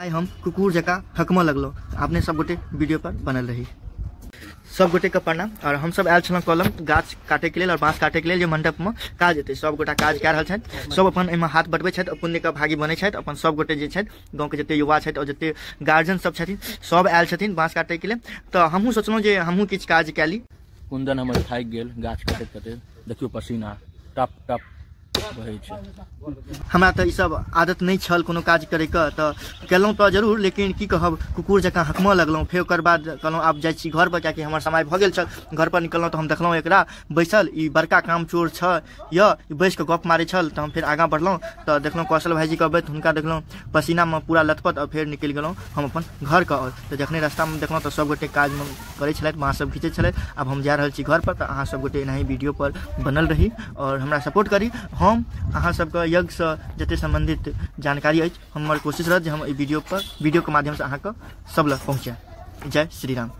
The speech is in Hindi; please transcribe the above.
हम कुकुर जका हकम लगलो। आपने सब गोटे वीडियो पर बनल रही। सब गोटे के प्रणाम। और हम सब आयल छलहुँ कलम गाछ काटे के लिए और बाँस काटे के लिए मंडप में काज हेतै। सब गोटा काज कए रहल छथि। सब अपन एहिमे हाथ बटबै छथि, पुण्य के भागी बनै छथि। अपन सब गोटे जे छथि गाँव के जते युवा छथि और जते गार्जियन सब छथिन सब आयल छथिन बाँस काटे के लिए। तो हमहूँ सोचलहुँ जे हमहूँ किछु काज कए ली। कुंदन हमर थाकि गेल गाछ काटैत काटैत, देखियो पसीना टप टप बहै छै। हमरा तो ई सब आदत नहीं छल कोनो काज करे के, तो केलहुँ तो जरूर, लेकिन की कहब कुकुर जकाँ हकमऽ लगलहुँ। फेर ओकर बाद कहलहुँ आब जाइ छी घर पर, कियाकि हमर समय भऽ गेल छल। घर पर निकलहुँ तो हम देखलहुँ एकरा बैसल, ई बड़का काम चोर छ या बैस के गप मारै छल। तो हम फिर आगाँ बढ़लहुँ तो देखलहुँ कौशल भाईजी के अबैत, हुनका देखलहुँ पसीना में पूरा लथपथ। और फिर निकलि गेलहुँ हम अपन घर के ओर। तो जखने रास्ता में देखलहुँ तो सब गोटे काज में करै छलथि, बाँस सब खींचै छलथि। अब हम जा रहल छी घर पर। तो अहाँ सब गोटे एनाही वीडियो पर बनल रही और हमरा सपोर्ट करी। हम अहाँ सबके यज्ञ से जते संबंधित जानकारी अछि, हमर कोशिश रहत जे हम ई वीडियो के माध्यम से अहाँके सब लग पहुँचाए। जय श्री राम।